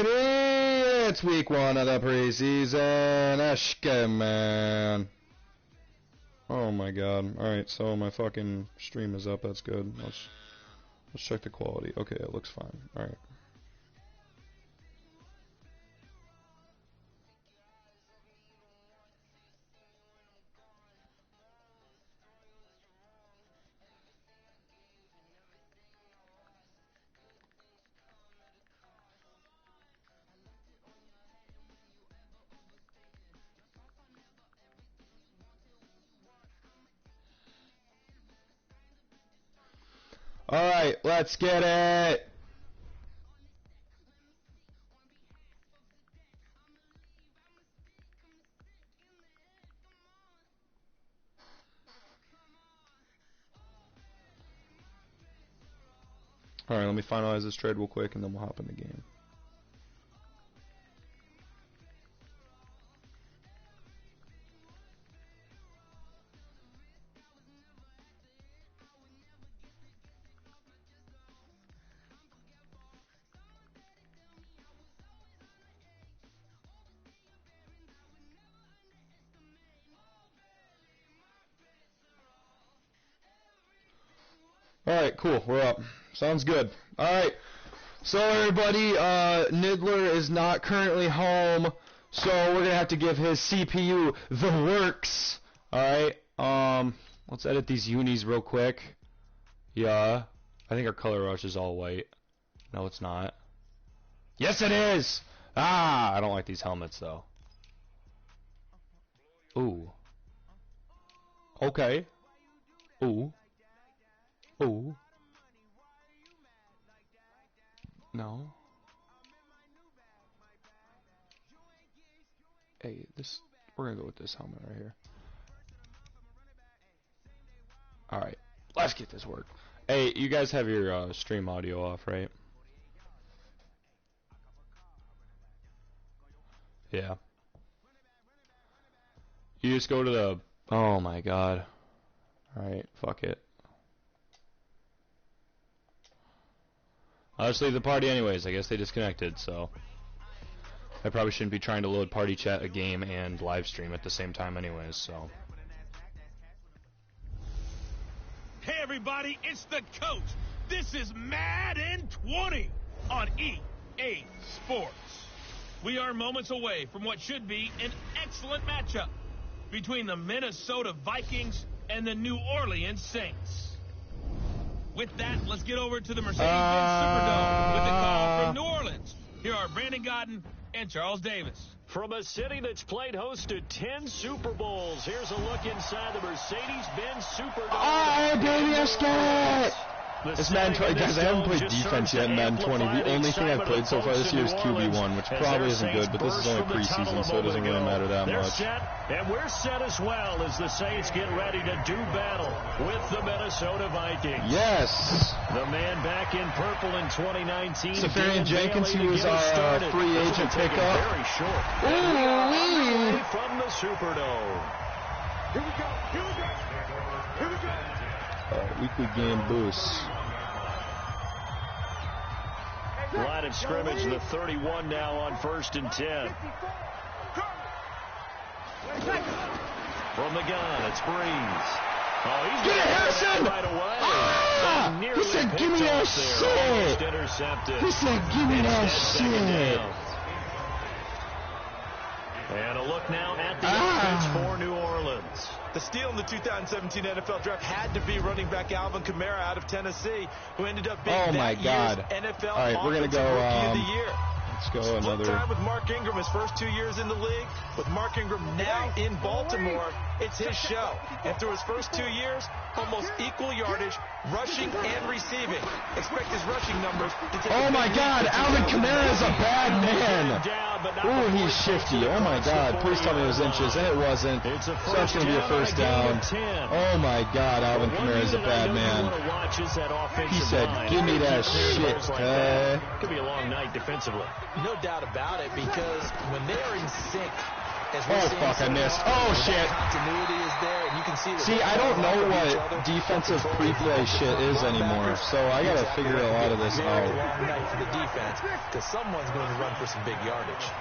baby! It's week 1 of the preseason. Eshke, man. Oh my god. Alright, so my fucking stream is up. That's good. Let's check the quality. Okay, it looks fine. Alright. Alright, let's get it! Alright, let me finalize this trade real quick and then we'll hop in the game. Alright, cool, we're up. Sounds good. Alright, so everybody, Nidler is not currently home, so we're gonna have to give his CPU the works. Alright, let's edit these unis real quick. Yeah, I think our color rush is all white. No, it's not. Yes, it is! Ah, I don't like these helmets, though. Ooh. Okay. Ooh. Ooh. No. Hey, we're gonna go with this helmet right here. Alright, let's get this work. Hey, you guys have your stream audio off, right? Yeah. You just go to the... Oh my god. Alright, fuck it. I'll just leave the party anyways. I guess they disconnected, so I probably shouldn't be trying to load party chat, a game, and live stream at the same time anyways, so. Hey everybody, it's the coach. This is Madden 20 on EA Sports. We are moments away from what should be an excellent matchup between the Minnesota Vikings and the New Orleans Saints. With that, let's get over to the Mercedes-Benz Superdome with the call from New Orleans. Here are Brandon Godden and Charles Davis. From a city that's played host to 10 Super Bowls, here's a look inside the Mercedes-Benz Superdome. Oh, baby, let's get it! It's Madden 20, guys, I haven't played defense yet in Madden 20. The only thing I've played so far this year is QB1, which probably isn't good, but this is only preseason, so it doesn't really matter that much. And we're set as well as the Saints get ready to do battle with the Minnesota Vikings. Yes! The man back in purple in 2019. Safarian Jenkins, who was our free agent pickup. Very short. Ooh, from the Superdome. Here we go, here we go, here we go. Weekly game boost. Line of scrimmage, the 31 now on 1st and 10. From the gun, it's Breeze. Oh, he's get it, Harrison! Right away. Ah! He said, give me that shit! He said, give me that shit! And a look now at the offense for New Orleans. The steal in the 2017 NFL Draft had to be running back Alvin Kamara out of Tennessee, who ended up being that year's NFL Offensive Rookie of the Year. Let's go Split another. time with Mark Ingram his first 2 years in the league. With Mark Ingram now in Baltimore, it's his show. And through his first 2 years, almost equal yardage, rushing and receiving. Expect his rushing numbers to take Oh my god, Alvin Kamara is a bad man. Ooh, he's shifty. Oh my god, please tell me it was inches, and it wasn't. So that's going to be a first down. Oh my god, Alvin Kamara is a bad man. He said, give me that shit. Could be a long night defensively. No doubt about it, because when they are in sync, Oh, fuck, I missed. Oh, shit. Continuity is there, and you can see that. See, I don't know what defensive pre-play shit is anymore, so I gotta figure a lot of this out. Long night for the defense, because someone's going to run for some big yardage.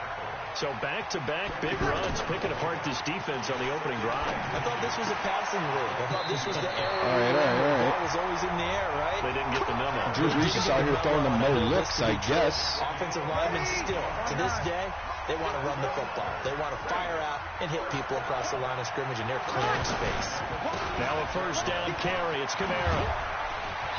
So back-to-back big runs, picking apart this defense on the opening drive. I thought this was a passing league. I thought this was the area All right. the ball was always in the air, right? They didn't get the memo. Drew Brees is out here throwing them no looks, I guess. Offensive linemen still, to this day, they want to run the football. They want to fire out and hit people across the line of scrimmage, and they're clearing space. Now a first down carry. It's Kamara.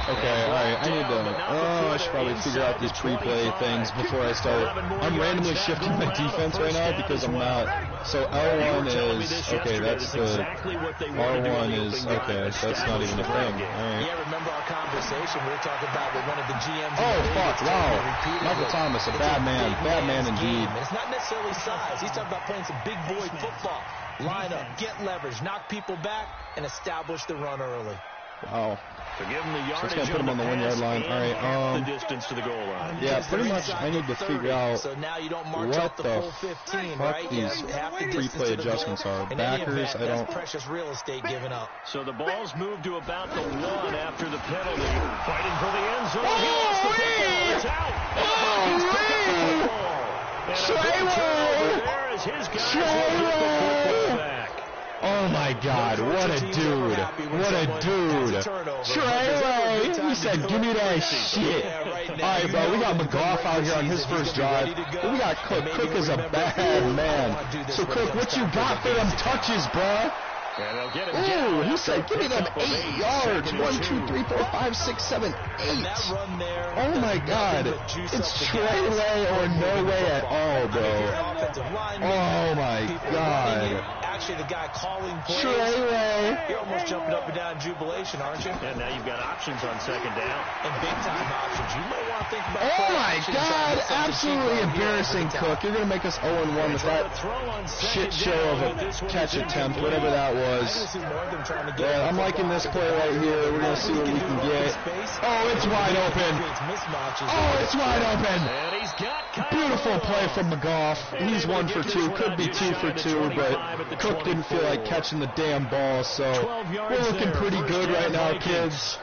Okay, alright, I need to, I should probably figure out these pre-play things before I start. I'm randomly shifting my defense right now because I'm not, so L1 is, okay, that's the, R1 is, okay, so that's not even a thing, alright. Yeah, remember our conversation, we were talking about with one of the GMs. Oh, fuck, wow, Michael Thomas, a bad man indeed. It's not necessarily size, he's talking about playing some big boy football. Line up, get leverage, knock people back, and establish the run early. Wow. So give him the yardage, so it's going to put him on the 1 yard line. All right. The distance to the goal line. Yeah, pretty much I need to figure out so now you don't march what the the 15, fuck right? these pre-play adjustments are. Backers, I don't. Precious real estate given up. So the ball's moved to about the 1 after the penalty. Fighting for the end zone. He lost the football. It's out. He's picked up the football. There is his guy. Oh my God, what a dude. What a dude. Trey, he said, give me that shit. Alright, bro, we got McGough out here on his first drive. We got Cook. Cook is a bad man. So, Cook, what you got for them touches, bro? Ooh, he said, give me them 8 yards. 1, 2, 3, 4, 5, 6, 7, 8. Oh my God. It's Trey Way or no way at all, bro. Oh my God. Actually, the guy calling plays. Trey Way. You're almost jumping up and down in jubilation, aren't you? And now you've got options on second down. And big-time options. You may want to think about. Oh my God! Absolutely embarrassing, Cook. You're gonna make us 0-1 with that shit show of a catch attempt, whatever that was. Yeah, I'm liking this play right here. We're gonna see what we can get. Oh, it's wide open. Oh, it's wide open. And he's got beautiful play from McGough. He's 1 for 2. Could be 2 for 2, but Cook didn't feel like catching the damn ball, so we're looking pretty good right now, kids.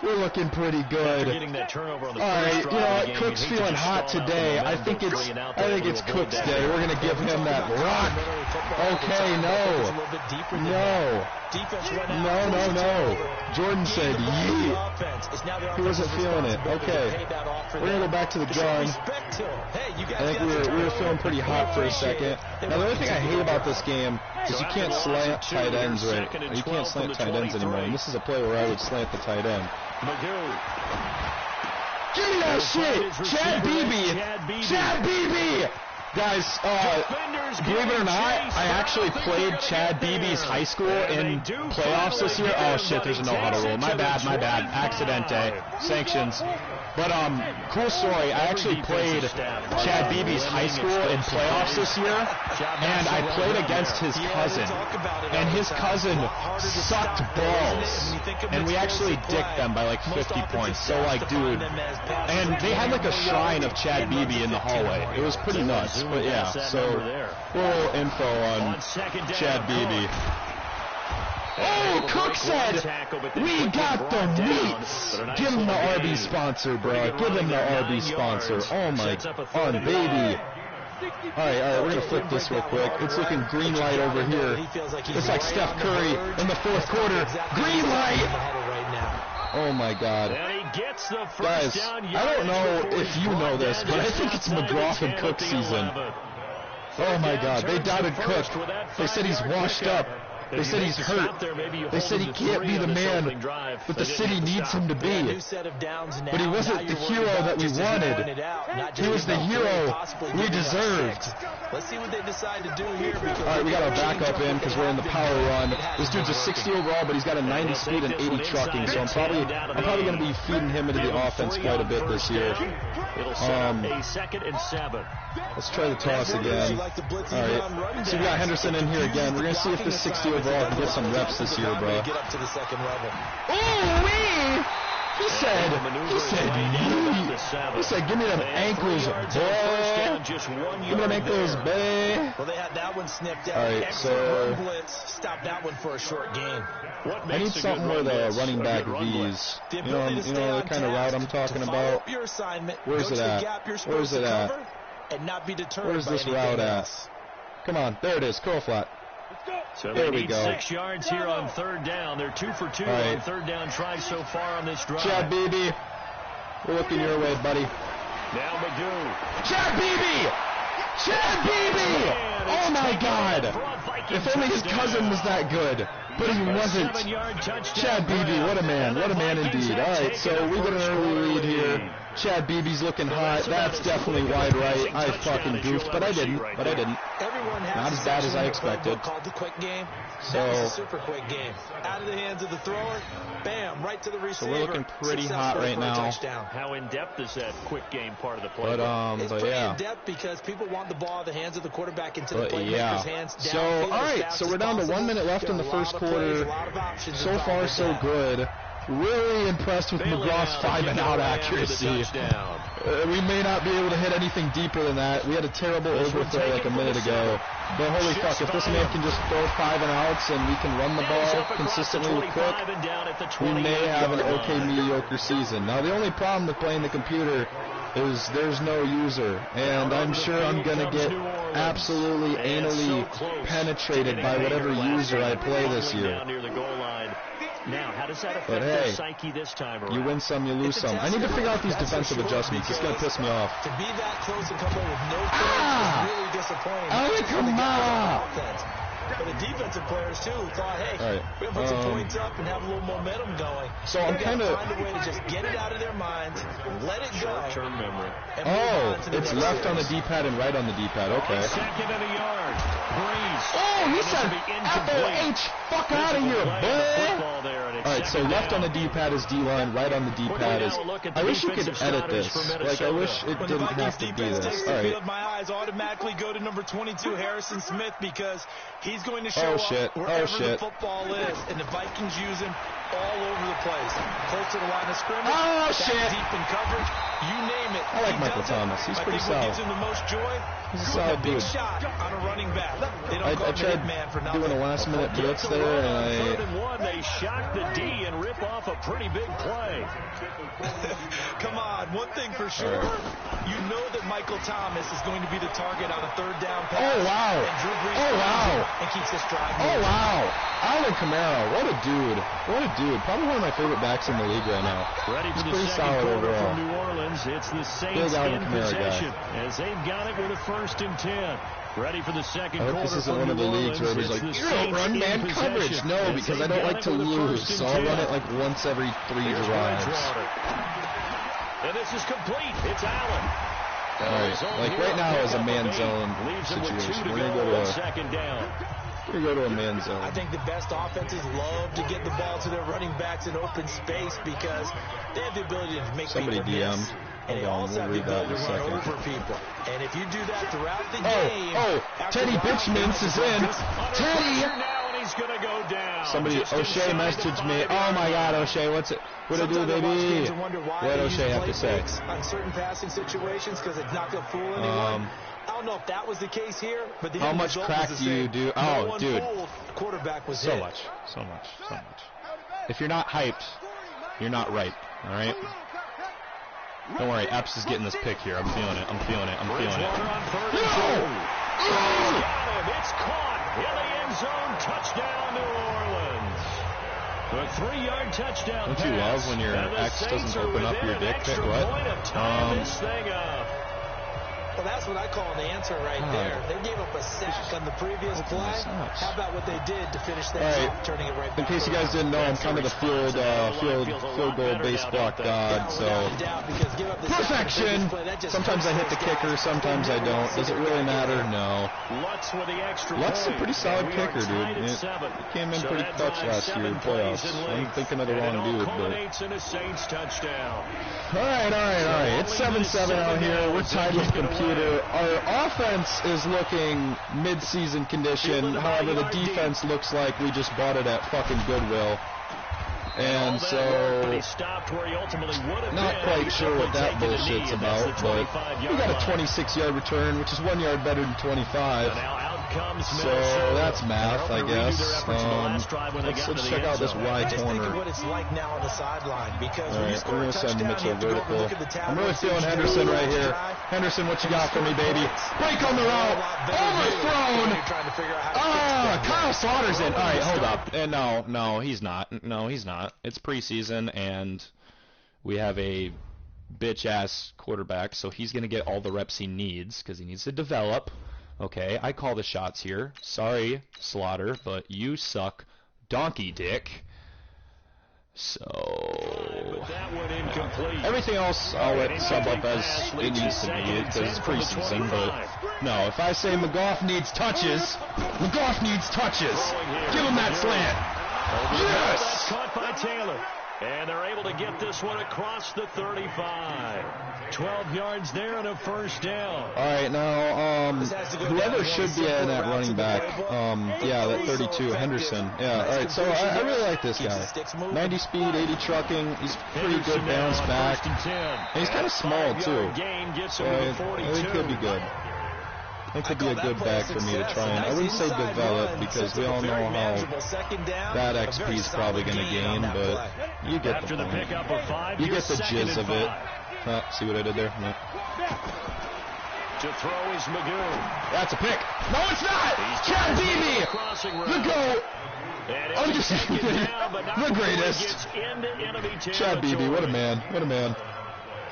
We're looking pretty good. All right, you know what? Cook's feeling hot today. I think it's Cook's day. We're gonna give him that rock. Okay, no. Jordan said, yeet. He wasn't feeling it. Okay, we're gonna go back to the gun. I think we were feeling pretty hot for a second. Now the only thing I hate about this game is you can't slant tight ends right. You can't slant tight ends anymore. And this is a play where I would slant the tight end. Give me that shit! Chad Beebe! Guys, believe it or not, I actually played Chad Beebe's high school in playoffs this year. Oh shit, there's a no-huddle rule. My bad. Accidente. Sanctions. But, cool story. I actually played Chad Beebe's high school in playoffs this year, and I played against his cousin. And his cousin sucked balls. And we actually dicked them by like 50 points. So, like, dude. And they had like a shrine of Chad Beebe in the hallway. It was pretty nuts. But yeah, so a little info on Chad Beebe. Oh, Cook said, we got the meats. Give him the RB sponsor, bro. Give him the RB sponsor. Oh, my God, baby. All right, we're going to flip this real quick. It's looking green light over here. It's like Steph Curry in the fourth quarter. Green light. Oh, my God. Guys, I don't know if you know this, but I think it's McGough and Cook season. Oh, my God. They doubted Cook. They said he's washed up. They said he's hurt. They said he can't be the man that the city needs him to be. But he wasn't the hero that we wanted. He was the hero we deserved. Let's see what they decide to do here. All right, we got our backup in because we're in the power run. This dude's a 60 overall, but he's got a 90 speed and 80 trucking. So I'm probably going to be feeding him into the offense quite a bit this year. A second and 7. Let's try the toss again. All right. So we got Henderson in here again. We're going to see if this 60 overall can get some reps this year, bro. Get up to the second level. Ooh-wee! He said, give me them ankles, boy. Give me them ankles, babe. Well, they had that one snipped out. All right, Excellent run blitz. Stop that one for a short gain. I need something where the running back V's. You know the kind of route I'm talking about. Where's it at? Where's it at? And not be deterred. Where's this route at? Come on, there it is, curl flat. So there they we need go. 6 yards here on third down. They're 2 for 2 right. on third down tries so far on this drive. Chad Beebe, we're looking your way, buddy. Now Magoo. Chad Beebe! Chad Beebe! Oh my God! If only his cousin was that good, but he wasn't. Chad Beebe, what a man! What a man indeed. All right, so we got an early lead here. Chad Beebe's looking hot. That's definitely wide right. I fucking goofed, but I didn't. Not as bad as I expected. Called the quick game. So that was a super quick game. Out of the hands of the thrower, bam, right to the receiver. So we're looking pretty hot right now. How in depth is that quick game part of the play? It's pretty yeah. in depth because people want the ball out of the hands of the quarterback into the playmaker's hands. So all right, so we're down to 1 minute left in the first quarter. So far, so good. Really impressed with McGraw's 5-and-out accuracy. We may not be able to hit anything deeper than that. We had a terrible overthrow like a minute ago. But holy fuck, if this man can just throw 5-and-outs and we can run the ball consistently with quick, we may have an okay mediocre season. Now the only problem with playing the computer is there's no user, and I'm sure I'm going to get absolutely anally penetrated by whatever user I play this year. Now, how does that affect their psyche this time around? You win some, you lose some. I need to figure out these defensive adjustments. It's going to piss me off. To be that close and come away with no points is really disappointing. Come on! But the defensive players, too, thought, hey, we're going to put some points up and have a little momentum going. So I'm kind of... find a way to just get it out of their minds, let it go. Short-term memory. It's left on the D-pad and right on the D-pad. Okay. Second and a yard. Breeze. Oh, he said F-O-H. Fuck out of here, boy. All right, so left on the D-pad is D-line, right on the D-pad is... I wish you could edit this. Like, I wish it didn't have to be this. All right. My eyes automatically go to number 22, Harrison Smith, because he's going to show up wherever the football is, and the Vikings use him all over the place. Close to the line of scrimmage, deep in coverage, you name it. I like Michael Thomas. He's pretty solid. What gives him the most joy? He's a solid dude. Shot on a running back. I tried doing a last-minute blitz there, and they shock the D and rip off a pretty big play. Come on, one thing for sure. You know that Michael Thomas is going to be the target on a third down pass. Oh, wow. And Drew Brees and keeps this drive moving. Oh, wow. Alvin Kamara, what a dude. What a dude. Probably one of my favorite backs in the league right now. Ready for He's the second quarter overall. from New Orleans. It's the Saints in possession as they've got it with a 1st and 10. Ready for the second quarter. I hope this isn't one of the leagues where everybody's like, you don't run man coverage. No, because I don't like to lose, so I'll run it like once every 3 drives. And this is complete. It's Allen. All right, like right now is a man zone situation. We're going to go to a second down. We're going to go to a man zone. I think the best offenses love to get the ball to their running backs in open space because they have the ability to make Somebody people DM'd. And they also have the ability to run over people. And if you do that throughout the game... Teddy Bitchmans is in. Teddy! He's going to go down. Somebody, O'Shea messaged me. Oh, my God, O'Shea, what's it? What do, baby? What O'Shea have to say? On certain passing situations because it's not going to fool anyone. I don't know if that was the case here, but the how much crack do you do? Oh, dude. Quarterback was so much. If you're not hyped, you're not right, all right? Don't worry, Epps is getting this pick here. I'm feeling it. No! It's caught in the end zone. Touchdown, New Orleans. A 3-yard touchdown. Don't you love when your ex doesn't open up your dick pic? What? This thing up. Well, that's what I call an answer right there. They gave up a sack on the previous play. How about what they did to finish that off, turning it right back? In case you guys didn't know, I'm kind of the field goal base block god, so perfection! Sometimes I hit the kicker, sometimes I don't. Does it really matter? No. Lutz a pretty solid kicker, dude. He came in pretty clutch last year in playoffs. I'm thinking of the wrong dude, but... Alright. It's 7-7 out here. We're tied with the computer. Our offense is looking mid-season condition. However, the defense looks like we just bought it at fucking Goodwill. And so, but he stopped where he ultimately would have not been. quite sure what that bullshit's about, but we got a 26-yard return, which is 1 yard better than 25. Now out comes So Minnesota. that's math, I guess. Let's check out this Y Just think of corner. what it's like now on the sideline, because when you Alright, score we're a going to send touchdown, Mitchell you have to go vertical. look at the I'm really tablet, feeling see Henderson what right you here. try. Henderson, what you got for me, baby? Break on the route. Overthrown. You're trying to figure out how to fix that. Kyle Slaughter's in. All right, hold up. And no, he's not. No, he's not. It's preseason, and we have a bitch-ass quarterback, so he's going to get all the reps he needs because he needs to develop. Okay, I call the shots here. Sorry, Slaughter, but you suck, donkey dick. So That one incomplete. everything else I'll let sub up as it needs to be because it's preseason. But no, if I say McGough needs touches, McGough needs touches. Give him that slant. That's Yes. caught by Taylor. And they're able to get this one across the 35. 12 yards there and a first down. All right, now whoever should be in that running back, yeah, that 32, Henderson. Yeah, all right. So I really like this guy. 90 speed, 80 trucking. He's pretty good bounce back. And he's kind of small too. So I think he'll be good. I think he'll be a good back for me to try and, I wouldn't say develop because we all know how that XP is probably going to gain, but you get the point. You get the jizz of it. See what I did there? No. To throw is Magoo. That's a pick. No, it's not! Chad Beebe! The GOAT! Undisputed. The greatest. Chad Beebe, what a man. What a man.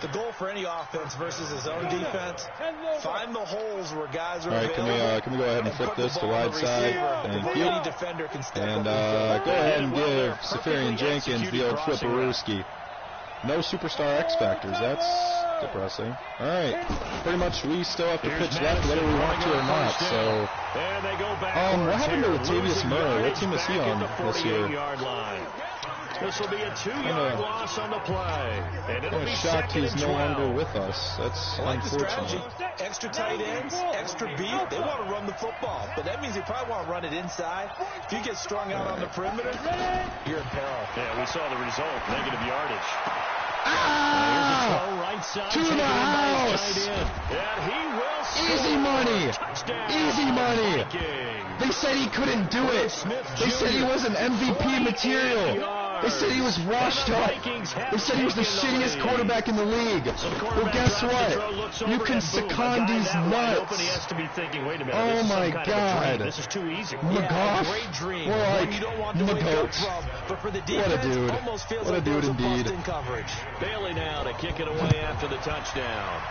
The goal for any offense versus his own defense, find the holes where guys are All right, can we go ahead and flip this to wide side? Thank you. And go ahead and give Safarian Jenkins the old flipperooski. No superstar X Factors. That's depressing. All right, pretty much we still have to pitch left whether we want to or not. So, what happened to Latavius Murray? What team is he on this year? This will be a 2-yard loss on the play. And it'll I'm be shocked he's no 2nd and 12. longer with us. That's unfortunate. Extra tight ends, extra beat. They want to run the football, but that means they probably want to run it inside. If you get strung out on the perimeter, you're in peril. Yeah, we saw the result. Negative yardage. Ah! To the house! And he will score. Easy money! Touchdown. Easy money! Vikings. They said he couldn't do it. They said he wasn't MVP material. They said he was washed up. They said he was the shittiest quarterback in the league. Well, guess what? You can second these nuts. Oh my God. This is too easy. McGough? More like McGoat. What a dude. What a dude indeed. Bailey now to kick it away after the touchdown.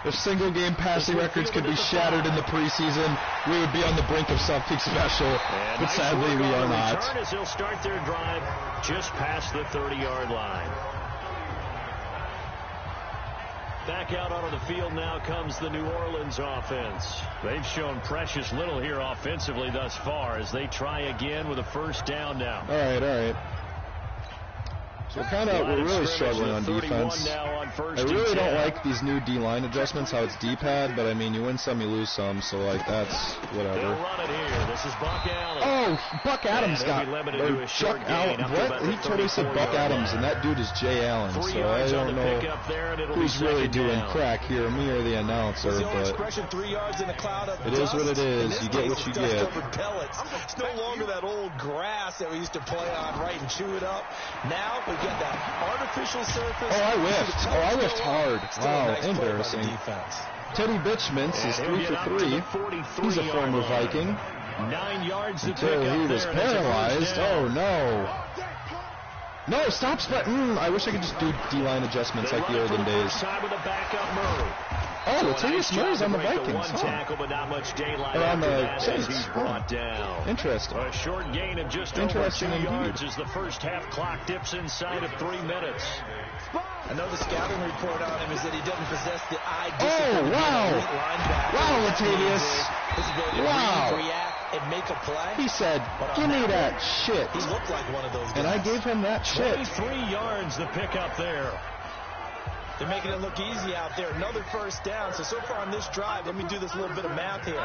If single-game passing records could be shattered in the preseason, we would be on the brink of something special. But sadly, we are not. As they'll start their drive just past the 30-yard line. Back out onto the field now comes the New Orleans offense. They've shown precious little here offensively thus far as they try again with a first down now. All right. So we're really struggling on defense. I really don't like these new D-line adjustments, how it's D-pad, but I mean, you win some, you lose some, so like that's whatever. Run it here. This is Buck Allen. Oh, Buck Adams got, or Chuck Allen, what? He totally said Buck Adams, and that dude is Jay Allen, so I don't know who's really doing crack here, me or the announcer, but it is what it is. You get what you get. It's no longer that old grass that we used to play on, right, and chew it up. Now we get that artificial surface. Oh, I whiffed hard. Wow, embarrassing. Teddy Bitchmans is 3 for 3. He's a former Viking. 9 yards until he was paralyzed. Oh, no. No, stop split. I wish I could just do D-line adjustments like the olden days. Oh, Latavius Murray's on the Vikings, Or on the Saints. Interesting. A short gain of just over 2 yards as the first half clock dips inside of 3 minutes. I know the scouting report on him is that he doesn't possess the eye discipline. Oh, wow. Wow, Latavius. Wow. React and make a play. He said, give me that shit. He looked like one of those guys. And I gave him that shit. 23 yards the pickup there. They're making it look easy out there. Another first down. So far on this drive, let me do this little bit of math here.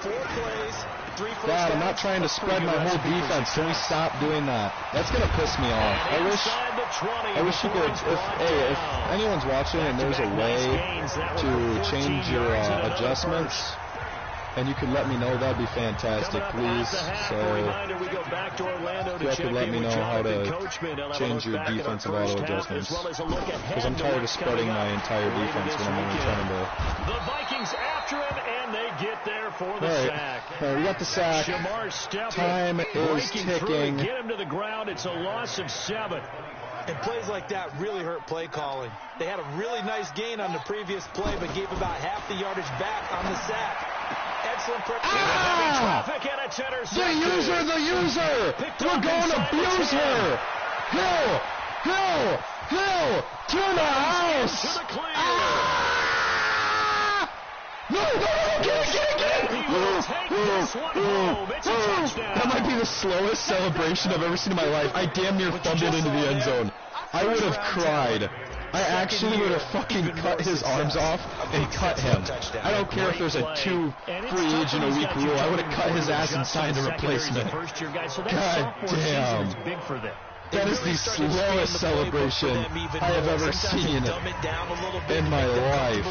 4 plays, 3 first downs. God, I'm not trying to spread my whole defense. Can we stop doing that? That's going to piss me off. I wish you could, if anyone's watching and there's a way to change your adjustments, and you could let me know, that'd be fantastic, please. So, if you could let me know how to change your defensive auto adjustments, because I'm tired of spreading my entire defense when I'm returning ball. The Vikings after him, and they get there for the sack. All right, we got the sack. Time is ticking. Get him to the ground. It's a loss of 7. And plays like that really hurt play calling. They had a really nice gain on the previous play, but gave about half the yardage back on the sack. Excellent preparation. Traffic and it's intercepted. The user! We're going to abuse her! Hill! To the house! To the clear. No, get it! He will take this one home. It's a touchdown. That might be the slowest celebration I've ever seen in my life. I damn near fumbled into the end zone. I would have cried. I actually would have fucking cut his arms off and cut him. I don't care if there's a 2 free agent a week rule. I would have cut his ass and signed a replacement. God damn. That is the slowest celebration I have ever seen in my life.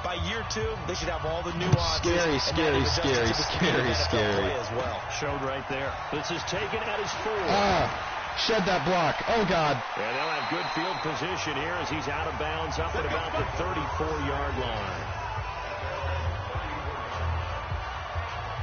By year 2, they should have all the nuances. Scary. Showed right there. This is taken at his 4. Shed that block. Oh, God. And they'll have good field position here as he's out of bounds up at about the 34-yard line.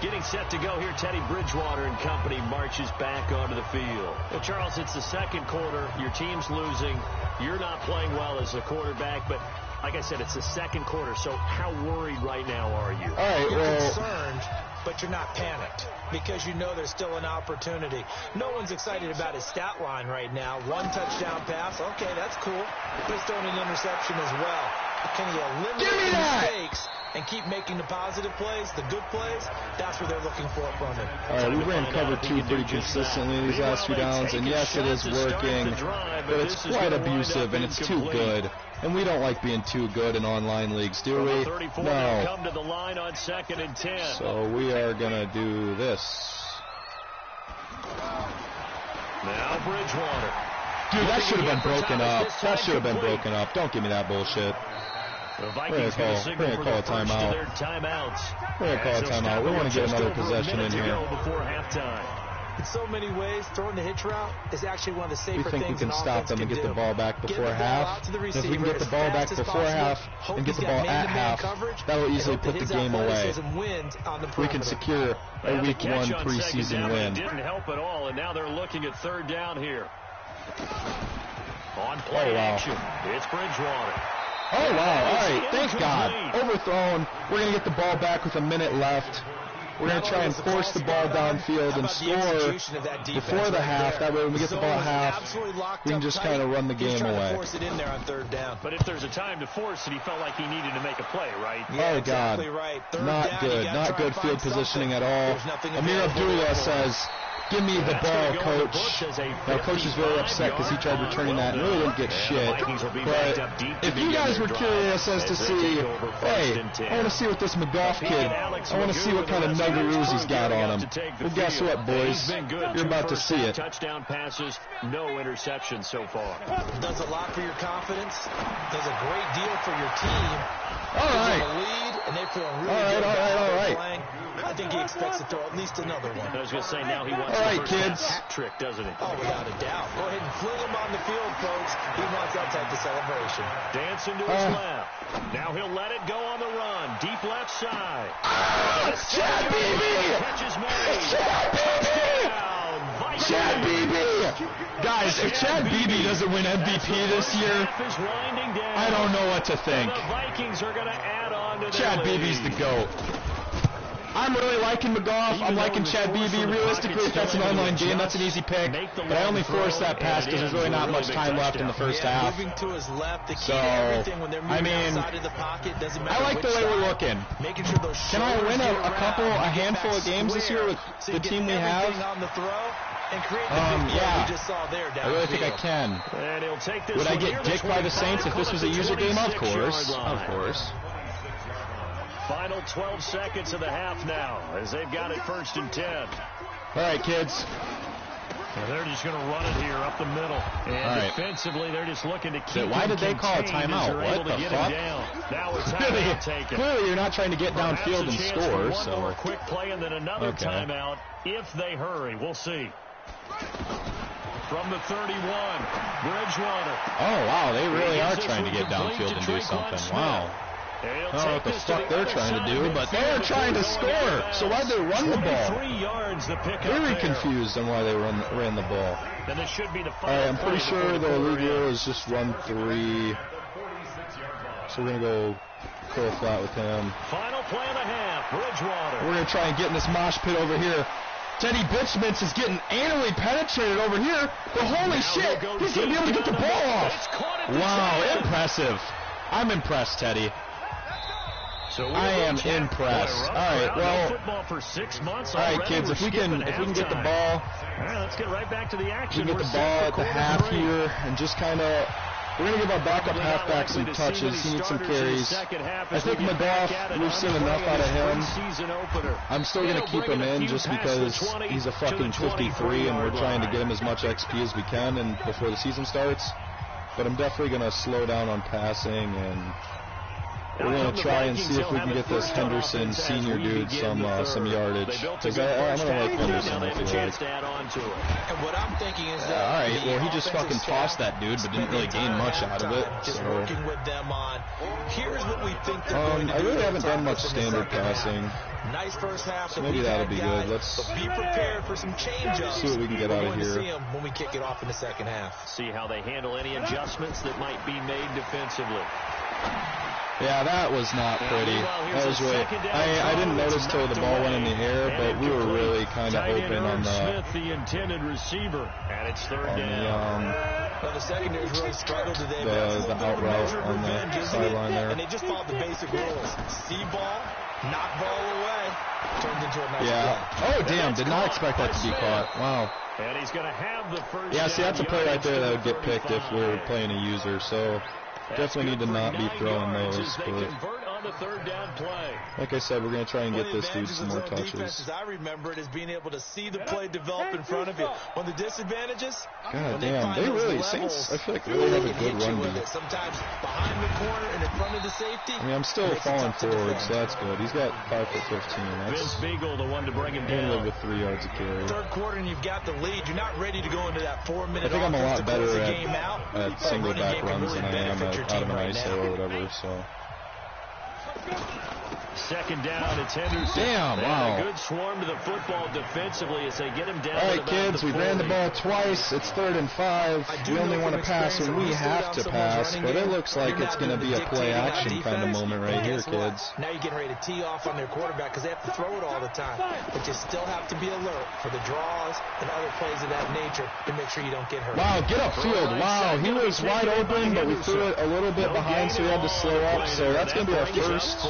Getting set to go here, Teddy Bridgewater and company marches back onto the field. Well, Charles, it's the second quarter. Your team's losing. You're not playing well as a quarterback, but like I said, it's the second quarter, so how worried right now are you? All right, you're concerned, but you're not panicked because you know there's still an opportunity. No one's excited about his stat line right now. 1 touchdown pass, okay, that's cool. He's throwing an interception as well. Can he eliminate mistakes and keep making the positive plays, the good plays? That's what they're looking for from him. All right, we ran cover 2 pretty consistently these last 2 downs, and yes, it is working, but it's quite abusive, and it's too good. And we don't like being too good in online leagues, do we? No. Come to the line on 2nd and 10. So we are going to do this. Now Bridgewater. Dude, that should have been broken up. That should have been broken up. Don't give me that bullshit. We're going to call a timeout. We're going to call a timeout. We want to get another possession in here. Before halftime. In so many ways, throwing the hitch route is actually one of the safer things. We think we can stop them and get the ball back before half. If we can get the ball back before half and get the ball at half, that will easily put the game away. We can secure a Week 1 preseason win. Didn't help at all, and now they're looking at 3rd down here. On play action, it's Bridgewater. Oh, wow. All right. Thank God. Overthrown. We're going to get the ball back with a minute left. We're going to try and force the ball downfield and score before the half. That way when we get the ball at half, we can just kind of run the game away. But if there's a time to force it, he felt like he needed to make a play, right? Oh, God. Not good. Not good field positioning at all. Amir Abdullah says, "Give me the ball, coach." Now, coach is very upset because he tried returning that and really didn't get shit. But if you guys were curious as to see, hey, I want to see what this McGough kid, I want to see what kind of nuggaroos he's got on him. Well, guess what, boys? You're about to see it. Touchdown passes, no interceptions so far. Does a lot for your confidence. Does a great deal for your team. All right. Lead, and they feel really all right. I think he expects to throw at least another one. I was going to say, now he wants the first hat trick, doesn't he? Oh, without a doubt. Go ahead and fling him on the field, folks. He wants that type of celebration. Dancing to his left. Now he'll let it go on the run. Deep left side. Chad Beebe! Chad Beebe! Guys, if Chad Beebe doesn't win MVP this year, I don't know what to think. The Vikings are going to add on to Chad Beebe's the GOAT. I'm really liking McGough. I'm liking Chad Beebe. Realistically, if that's an online game, that's an easy pick. But I only forced that pass because there's really not much time left in the first half. So, I mean, I like the way we're looking. Can I win a handful of games this year with the team we have? and create the big yeah. we just saw there downfield. I really think I can. And he'll take this. Would I get dicked by the Saints if this was a user game? Of course. Of course. Final 12 seconds of the half now as they've got it 1st and 10. All right, kids. Well, they're just going to run it here up the middle. And defensively, they're just looking to keep Why did they call a timeout? What the fuck? Now it's timeout taken. Clearly, you're not trying to get downfield and score. One more quick play and then another timeout if they hurry. We'll see. From the 31, Bridgewater. Oh, wow, they really are trying to get downfield and do something. Wow. I don't know what the fuck they're trying to do, but they're trying to score. So why'd they run the ball? 3 yards the pick Very confused on why they ran the ball. Then it should be the All right, I'm pretty sure the league rule is just run 3. So we're going to go full flat with him. Final play and a half, Bridgewater. We're going to try and get in this mosh pit over here. Teddy Bitchmans is getting anally penetrated over here, but holy shit, he's going to be able to get the ball off. Wow, impressive. I'm impressed, Teddy. So I am impressed. All right, well, football for 6 months. All right, kids, if we can get the ball, all right, let's get right back to the action. We get the ball at the half here, and just kind of, we're going to give our backup halfback some touches. He needs some carries. I think McGough, we've seen enough out of him. I'm still going to keep him in just because he's a fucking 53, and we're trying to get him as much XP as we can and before the season starts. But I'm definitely going to slow down on passing, and we're going to try and see if we can get this Henderson senior dude some yardage. Because I'm going to like Henderson, I feel like. And what I'm thinking is that all right, well, he just fucking tossed that dude, but didn't really gain much out of it. Just working with them on, here's what we think they're going to do. I really haven't done much standard passing. Nice first half. So maybe that'll be good. Let's be prepared for some change-ups. See what we can get out of here. See them when we kick it off in the second half. See how they handle any adjustments that might be made defensively. Yeah, that was not pretty. That was really. I didn't notice till the ball went in the air, but we were really kind of open on the intended receiver, and it's third down. The secondaries really struggled today. The out route on the sideline there. And they just followed the basic rules. See ball, knock ball away, turned into a nice play. Oh, damn, did not expect that to be caught. Wow. And he's going to have the first. Yeah, see, that's a play right there that would get picked if we were playing a user, so definitely need to not be throwing those. But like I said, we're going to try and get this dude some more touches. As I remember it, is being able to see the play develop in front of you. When the disadvantages, God damn, they really, Saints, I feel like they really have a good run D. Sometimes behind the corner and in front of the safety. I mean, I'm still falling forward, so that's good. He's got 5'15". That's Beagle, the one to bring him down. Live with 3 yards of carry. Third quarter, and you've got the lead. You're not ready to go into that 4-minute. I think I'm a lot better at single back runs than I am out of an ISO or whatever. So. Second down, it's Henderson. Damn, wow. A good swarm to the football defensively as they get him down. All right, kids, we ran the ball twice. It's 3rd and 5. We only want to pass when we have to pass, but it looks like it's going to be a play action kind of moment right here, kids. Now you're getting ready to tee off on their quarterback because they have to throw it all the time. But you still have to be alert for the draws and other plays of that nature to make sure you don't get hurt. Wow, get upfield. Wow, he was wide open, but we threw it a little bit behind, so we had to slow up. So that's going to be our first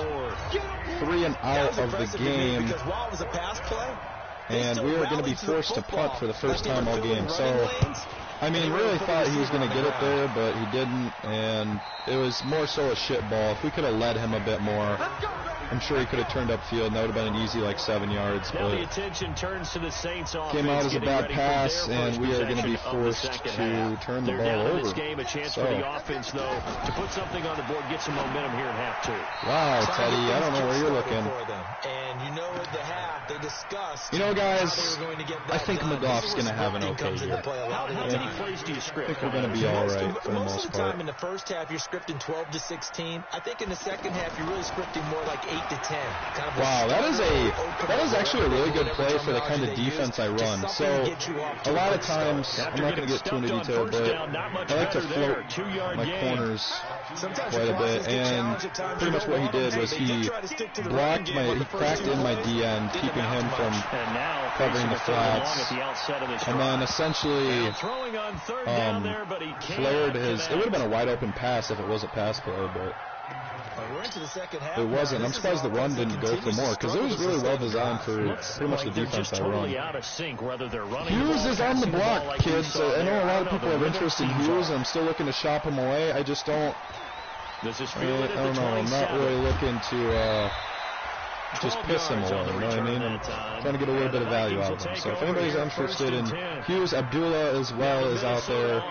3 and out of the game, and we are going to be forced to punt for the first time all game. So, I mean, really thought he was going to get it there, but he didn't, and it was more so a shit ball. If we could have led him a bit more, I'm sure he could have turned upfield, and that would have been an easy, like, 7 yards. Now the attention turns to the Saints offense. Came out as a bad pass, and we are going to be forced to turn the ball over. This game, a chance for the offense, though, to put something on the board, get some momentum here in half 2. Wow, Teddy, I don't know where you're looking. And you know at the half, they discussed. You know, guys, I think McGough's going to have an okay year. How many plays do you script? I think we're going to be all right for the most part. Most of the time in the first half, you're scripting 12 to 16. I think in the second half, you're really scripting more like 8 to 10. Wow, that is actually a really good play for the kind of defense I run. So a lot of times, I'm not going to get too into detail, but I like to float my corners quite a bit, and pretty much what he did was he cracked in my DN, keeping him from covering the flats, and then essentially flared his. It would have been a wide open pass if it was a pass play, but We're into the second half. It wasn't. I'm surprised the run didn't go for more because it was really well designed for pretty much the defense I run. Hughes is on the block, kids. I know a lot of people have interest in Hughes, and I'm still looking to shop him away. I just don't. I don't know. I'm not really looking to just piss him away. You know what I mean? I'm trying to get a little bit of value out of him. So if anybody's interested in Hughes, Abdullah as well is out there.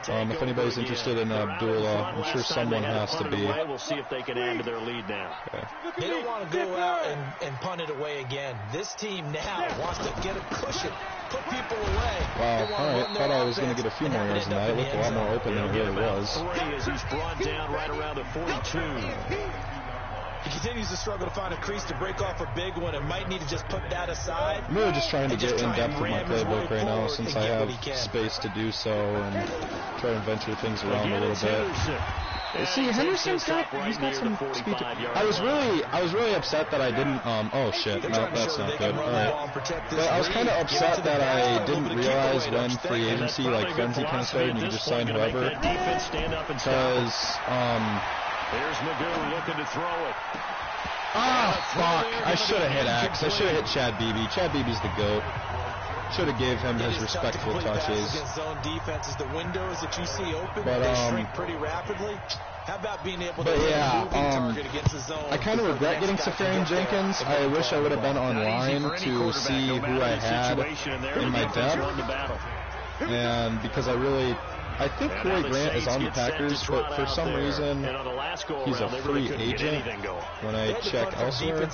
If anybody's interested in Abdullah, I'm sure someone has to be. We'll see if they can add to their lead now. Okay. They don't want to go out and punt it away again. This team now wants to get a cushion, put people away. Wow, all right. Thought I was going to get a few more yards than that. It looked a lot more open than it really was. 3 as he's brought down right around the 42. He continues to struggle to find a crease to break off a big one and might need to just put that aside. I'm really just trying to get in depth with my playbook right now since I have space to do so and try to venture things around a little bit. See, Henderson's got some speed. I was really upset that I didn't. Oh shit, no, that's not good. All right, but I was kind of upset that I didn't realize when free agency like frenzy kind of started and you could just sign whoever. Because There's Magoo looking to throw it. Ah, fuck! I should have hit Axe. I should have hit Chad Beebe. Chad Beebe's the GOAT. Should have gave him his respectful touches. Zone defenses, the windows that you see open, but they shrink pretty rapidly. How about being able to target against the zone? I kind of regret getting Safarian Jenkins. I wish I would have been online to see who I had in my depth. And because I think Corey Grant is on the Packers, but for some reason he's a free agent. When I check elsewhere,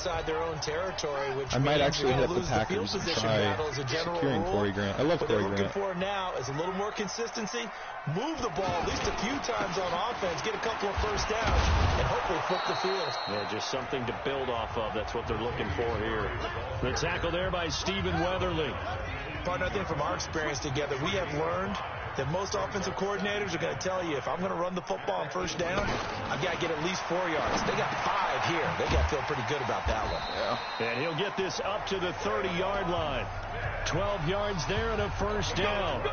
I might actually hit up the Packers and try securing Corey Grant. I love Corey Grant. What we're looking for now is a little more consistency. Move the ball at least a few times on offense, get a couple of first downs, and hopefully flip the field. Yeah, just something to build off of. That's what they're looking for here. The tackle there by Stephen Weatherly. Partner, I think from our experience together, we have learned that most offensive coordinators are going to tell you, if I'm going to run the football on first down, I've got to get at least 4 yards. They got 5 here. They got to feel pretty good about that one. Yeah. And he'll get this up to the 30-yard line. 12 yards there and a first down.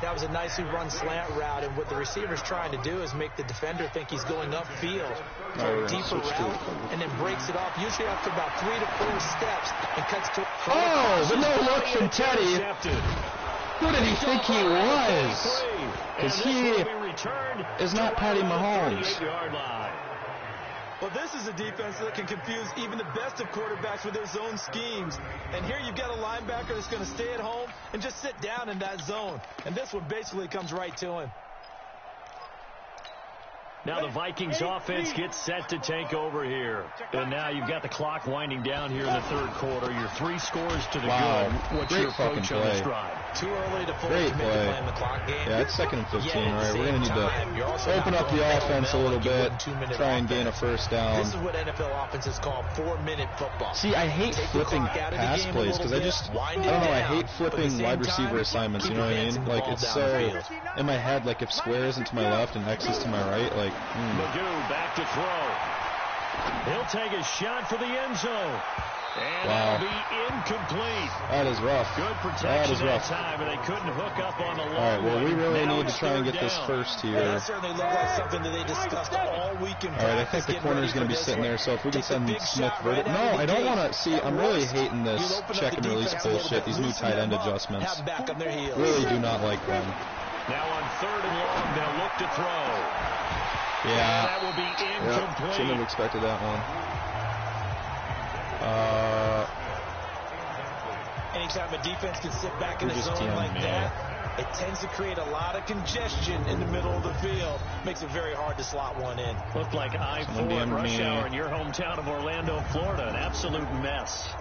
That was a nicely run slant route, and what the receiver's trying to do is make the defender think he's going upfield for a deeper route, and then breaks it off, usually after about 3 to 4 steps, and cuts to... Oh, the no look from Teddy. Who did he think he was? Because he is not Patty Mahomes. Well, this is a defense that can confuse even the best of quarterbacks with their zone schemes. And here you've got a linebacker that's going to stay at home and just sit down in that zone. And this one basically comes right to him. Now the Vikings offense gets set to take over here. And now you've got the clock winding down here in the third quarter. Your 3 scores to the good. What's your approach on this drive? Too early to fully Great commit play. to playing the clock game. Yeah, it's 2nd and 15. All right, we're going to need to open up the offense a little bit, try and gain a first down. This is what NFL offenses call 4-minute football. See, I hate flipping pass plays because I don't know, I hate flipping wide receiver assignments, you know what I mean? Like, it's so in my head, like if square is to my left and X is to my right, like, Magoo back to throw. He'll take a shot for the end zone. And wow. that'll be incomplete. That is rough. Good protection that time, and they couldn't hook up on the line. All right, well, we really need to try and get this first here. That certainly looked like something that they discussed all weekend. All right, I think the corner's going to be sitting there, so if we can send Smith vertical. No, I don't want to. See, I'm really hating this check and release bullshit, these new tight end adjustments. Really do not like them. Now on 3rd and long, they'll look to throw. Yeah. That will be incomplete. Shouldn't have expected that one. Anytime a defense can sit back in the zone like that, it tends to create a lot of congestion in the middle of the field. Makes it very hard to slot one in. Looked like I-4 at rush hour in your hometown of Orlando, Florida. An absolute mess.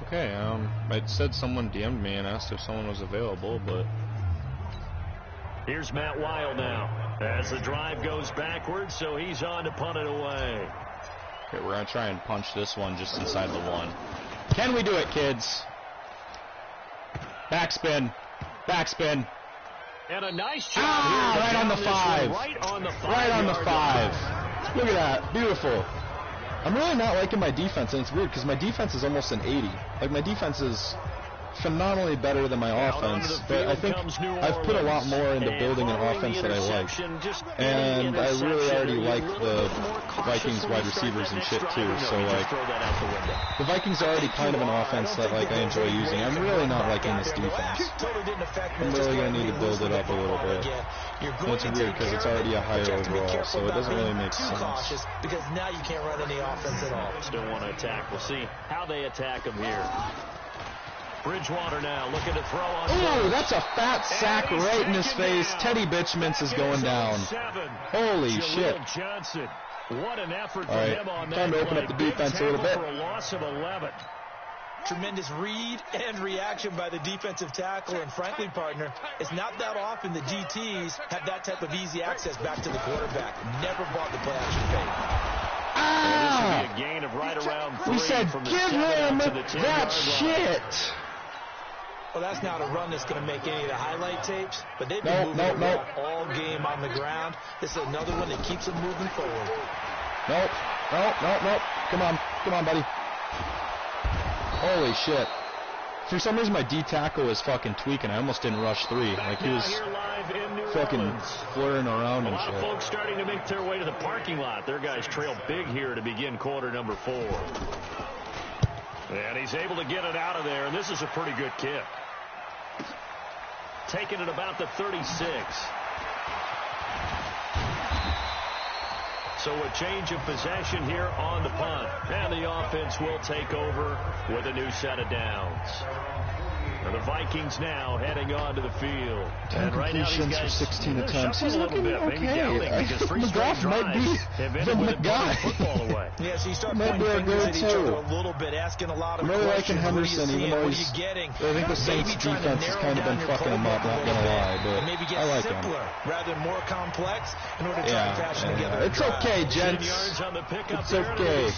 Okay, I said someone DM'd me and asked if someone was available, but... Here's Matt Weil now as the drive goes backwards, so he's on to punt it away. Okay, we're going to try and punch this one just inside the 1. Can we do it, kids? Backspin. Backspin. And a nice job here. Right on the 5. Right on the 5. Right on the 5. Look at that. Beautiful. I'm really not liking my defense, and it's weird because my defense is almost an 80. Like, my defense is phenomenally better than my offense, but I think I've put a lot more into building an offense that I like. And I really already like the Vikings wide receivers and shit too, so like the Vikings are already kind of an offense that like I enjoy using. I'm really not liking this defense. I'm really going to need to build it up a little bit. And it's weird because it's already a higher overall, so it doesn't really make sense. Because now you can't run any offense at all. Still want to attack. We'll see how they attack him here. Bridgewater now looking to throw on. Ooh, that's a fat sack right in his face. Teddy Bitchmans is going down. Holy shit. Johnson. What an effort All right, time to open up the defense a little bit. For a loss of 11. Tremendous read and reaction by the defensive tackle, and frankly, partner, it's not that often the DTs have that type of easy access back to the quarterback. Never bought the play action fake. Ah! This will be a gain of right around 3 We said from the give 7 him to the 10 that yard shit. Well, that's not a run that's going to make any of the highlight tapes, but they've been moving all game on the ground. This is another one that keeps them moving forward. Nope. Come on, buddy. Holy shit. For some reason, my D tackle was fucking tweaking. I almost didn't rush 3. Like, he was fucking flirting around and shit. A lot of folks starting to make their way to the parking lot. Their guys trail big here to begin quarter number 4. And he's able to get it out of there, and this is a pretty good kick. Taking it about the 36. So a change of possession here on the punt. And the offense will take over with a new set of downs. And the Vikings now heading onto the field. 10 completions for 16 attempts. He's looking okay. McGough might be the guy. Yeah, so you start pointing fingers at each other a little bit, asking a lot of questions. I'm really liking Henderson, even though he's, I think the Saints defense has kind of been fucking him up, not gonna lie, but I like him. Rather than more complex in order to try and fashion together. It's okay, gents. It's okay.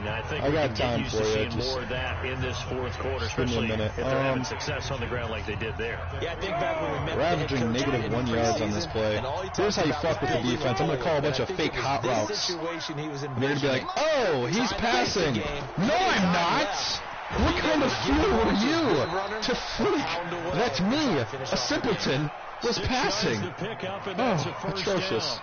I think I got time for you. Just more of that in this fourth quarter, especially if they're having success on the ground like they did there. Yeah, I think back when we met. We're averaging negative -1 yards on this play. Here's how you fuck with the defense. I'm going to call a bunch of fake hot routes. And they're going to be like, oh, he's passing. No, I'm not. What kind of fool are you to freak? That's me, a simpleton, was passing. Oh, atrocious.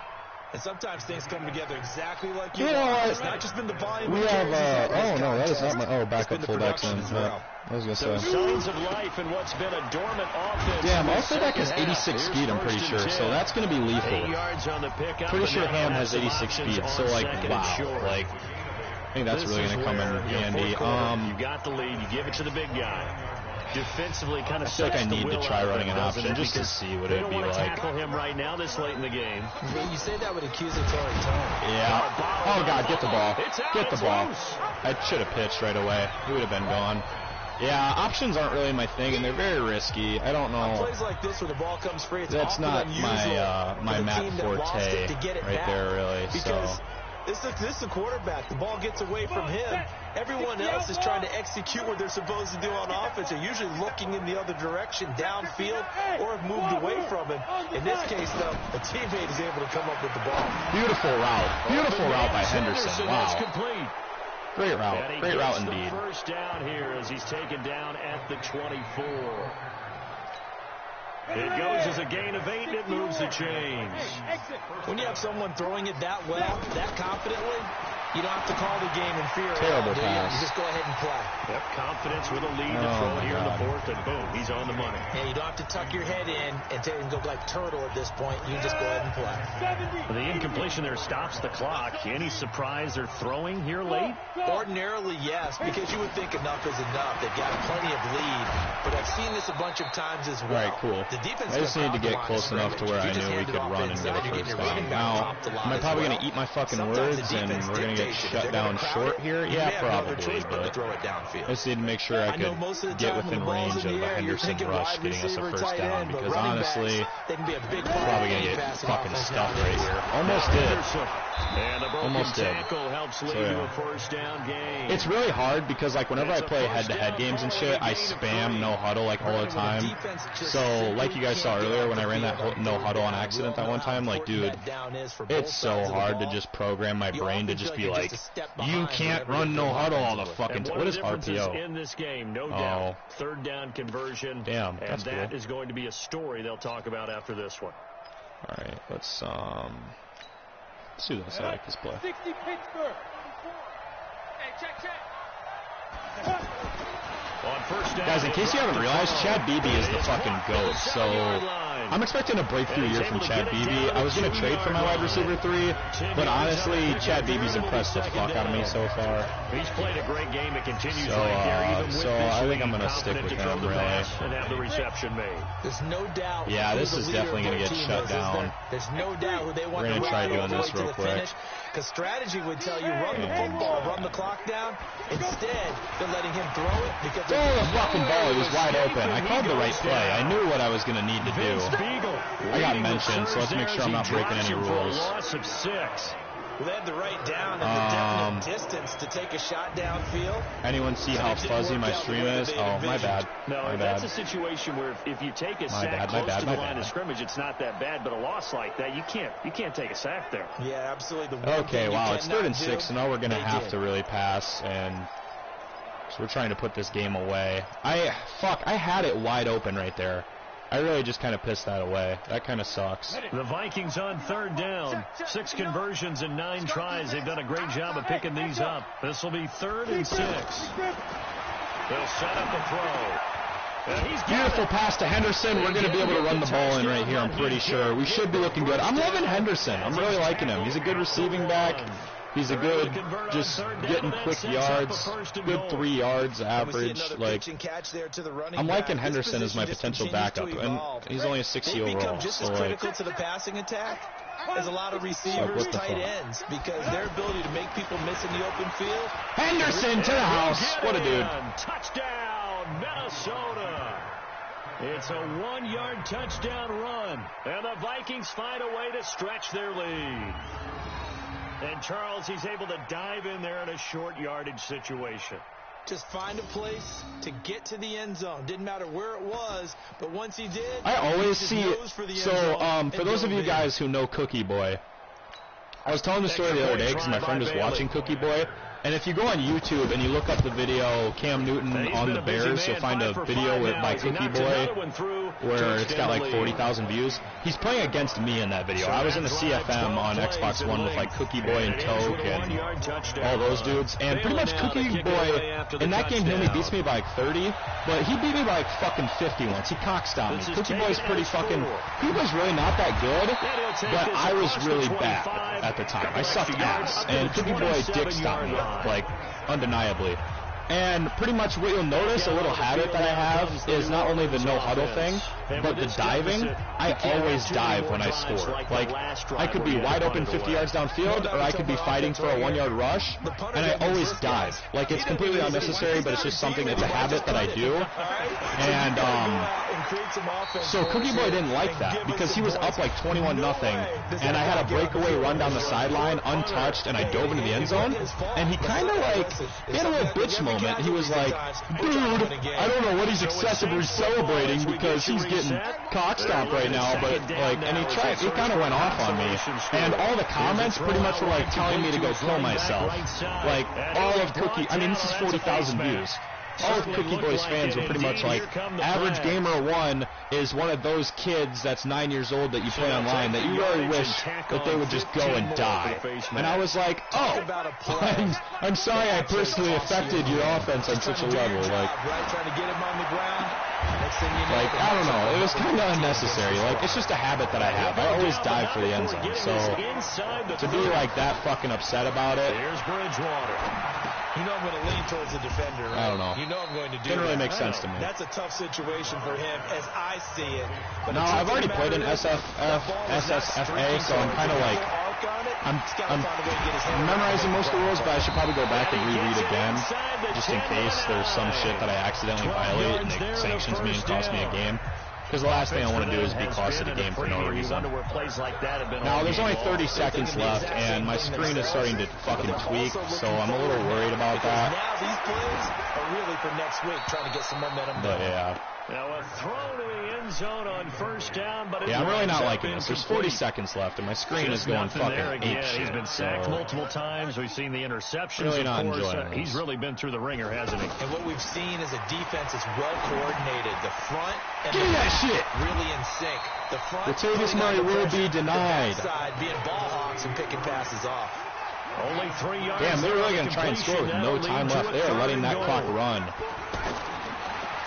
And sometimes things come together exactly like you know what? It's not just been the volume. We have, oh no, that is not my, backup fullback's in. I was going to say. Signs of life in what's been a dormant offense. Damn, our fullback has 86 speed, I'm pretty sure, so that's going to be lethal. Pretty sure Ham has 86 speed, so like, wow, like, I think that's really going to come in handy. You got the lead, you give it to the big guy. Defensively, kind of I feel like I need to try running an option just to see what it would be like. Tackle him right now this late in the game. You say that with accusatory tone. Yeah. Oh God, get the ball. Get the ball. I should have pitched right away. He would have been gone. Yeah, options aren't really my thing, and they're very risky. I don't know. On plays like this where the ball comes free, it's that's not my Matt Forte right there, really. Because this is the quarterback. The ball gets away from him. Everyone else is trying to execute what they're supposed to do on offense. They're usually looking in the other direction, downfield, or have moved away from him. In this case, though, a teammate is able to come up with the ball. Beautiful route. Beautiful route by Henderson. Wow. Great route. Great route indeed. First down here as he's taken down at the 24. It goes as a gain of 8, and it moves the chains. When you have someone throwing it that well, that confidently, you don't have to call the game in fear. Terrible pass. You just go ahead and play. Yep, confidence with a lead to throw it here in the fourth, and boom, he's on the money. And you don't have to tuck your head in and go like turtle at this point. You can just go ahead and play. The incompletion there stops the clock. Any surprise they're throwing here late? Ordinarily, yes, because you would think enough is enough. They've got plenty of lead, but I've seen this a bunch of times as well. All right, cool. The defense I just need to get close enough to where I knew we could run and get a first down. Now, am I probably going to eat my fucking words and we're going to get shut down short here? Yeah, probably, but I just need to make sure I could get within range of a Henderson rush getting us a first down, because honestly, we're probably going to get fucking stuffed right here. Almost did. Almost did. So, yeah. It's really hard because, like, whenever I play head-to-head games and shit, I spam no huddle, like, all the time. So, like you guys saw earlier when I ran that no huddle on accident that one time, like, dude, it's so hard to just program my brain to just be like, you can't run no huddle all the fucking time. What is RPO? In this game, no doubt. Third down conversion. Damn, and that is going to be a story they'll talk about after this one. All right, let's do this. I like this play. 60 Pittsburgh. Hey, check. On first down, guys, in case you haven't realized, Chad Beebe is the fucking GOAT. So I'm expecting a breakthrough year from Chad Beebe. I was going to trade for my wide receiver 3, but honestly, Chad Beebe's impressed the fuck out of me so far. He's played a great game. It continues So, right there. Even with so I think I'm going to stick with him, really. And have the reception made. There's no doubt. Yeah, this is definitely going to get shut down. There's no doubt who they want to We're going to try doing this real quick. Because strategy would tell you run the football, run the clock down. Instead, they're letting him throw it because throw the fucking ball. He was wide open. I called the right play. I knew what I was going to need to do. I got mentioned, so let's make sure I'm not breaking any rules. Loss of 6. Well, they had the right down and the definite distance to take a shot downfield. Anyone see how fuzzy my stream is? Oh, my bad. No, that's a situation where if you take a sack close to the line of scrimmage, it's not that bad. But a loss like that, you can't take a sack there. Yeah, absolutely. Okay, wow, it's 3rd and 6, so now we're going to have to really pass, and so we're trying to put this game away. I had it wide open right there. I really just kind of pissed that away. That kind of sucks. The Vikings on 3rd down. 6 conversions and 9 tries. They've done a great job of picking these up. This will be 3rd and 6. They'll set up the throw. Beautiful pass to Henderson. We're going to be able to run the ball in right here, I'm pretty sure. We should be looking good. I'm loving Henderson. I'm really liking him. He's a good receiving back. He's a good, just getting quick yards, good 3 yards average. Like, I'm liking Henderson as my potential backup, and he's only a 60 overall. Just as So, critical to the passing attack as a lot of receivers, tight ends, because their ability to make people miss in the open field. Henderson to the house. What a dude. Touchdown, Minnesota. It's a 1-yard touchdown run, and the Vikings find a way to stretch their lead. And Charles, he's able to dive in there in a short yardage situation. Just find a place to get to the end zone. Didn't matter where it was, but once he did, I always see it. So, for those of you guys who know Cookie Boy, I was telling the story the other day because my friend was watching Cookie Boy. And if you go on YouTube and you look up the video Cam Newton on the Bears, you'll find a video by Cookie Boy where it's got like 40,000 views. He's playing against me in that video. I was in the CFM on Xbox One with like Cookie Boy and Toke and all those dudes. And pretty much Cookie Boy, in that game he only beats me by like 30, but he beat me by like fucking 50 once. He cock-stomped me. Cookie Boy's pretty fucking, Cookie Boy's really not that good, but I was really bad at the time. I sucked ass. And Cookie Boy dick-stomped me. Like, undeniably. And pretty much what you'll notice, a little habit that I have, is not only the no-huddle thing, but the diving. I always dive when I score. Like, I could be wide open 50 yards downfield, or I could be fighting for a 1-yard rush, and I always dive. Like, it's completely unnecessary, but it's just something, it's a habit that I do. And, so Cookie Boy didn't like that, because he was up like 21-0, and I had a breakaway run down the sideline, untouched, and I dove into the end zone, and he kind of like, he had a little bitch moment. He was like, dude, I don't know what he's excessively celebrating because he's getting cock-stomped right now, but like, and he kind of went off on me, and all the comments pretty much were like telling me to go kill myself. Like, all of Cookie, I mean, this is 40,000 views. All of Cookie Boy's fans were pretty much like, Average Gamer 1 is one of those kids that's 9 years old that you play online that you really wish that they would just go and die. And I was like, oh, I'm sorry I personally affected your offense on such a level. Like, I don't know. It was kind of unnecessary. Like, it's just a habit that I have. I always dive for the end zone. So, to be like that fucking upset about it, Here's Bridgewater. You know I'm going to lean towards the defender, right? I don't know. You know I'm going to do Didn't really that. make sense to me. That's a tough situation for him as I see it. But no, I've already played in SSFA, so I'm kind of like, I'm memorizing most of the rules, but I should probably go back and reread again, just in case there's some shit that I accidentally violate and it sanctions me and costs me a game. Because the last thing I want to do is be costed a game for no reason. Now, there's only 30 seconds left, and my screen is starting to fucking tweak, so I'm a little worried about that. Now these plays are really for next week, trying to get some momentum. But yeah. Now a throw to the end zone on first down, but yeah, I'm really not liking this. There's 40 seconds left, and my screen is going fucking ape shit. He's been sacked multiple times. We've seen the interceptions. Really not of course. enjoying He's really been through the ringer, hasn't he? And what we've seen is a defense that's well coordinated. The front and Give the me that back shit. really in sync. The front Latavius putting on Murray the will pressure, be denied. The backside being ball hawks and picking passes off. Only 3 yards. Damn, they're really going to try and score with no time left there, letting that clock run.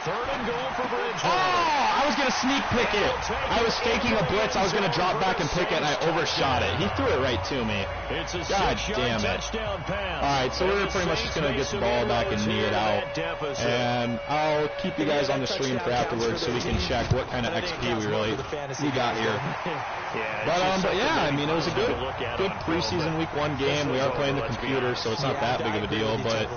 Third and goal for Bridgewater. Oh, I was going to sneak pick it. I was faking a blitz. I was going to drop back and pick it, and I overshot it. He threw it right to me. It's a God 6-yard damn it. touchdown pass. All right, so we're pretty much just going to get the ball back and knee it out. And I'll keep you guys on the stream for afterwards so we can check what kind of XP we got here. But yeah, I mean, it was a good preseason week 1 game. We are playing the computer, so it's not that big of a deal. But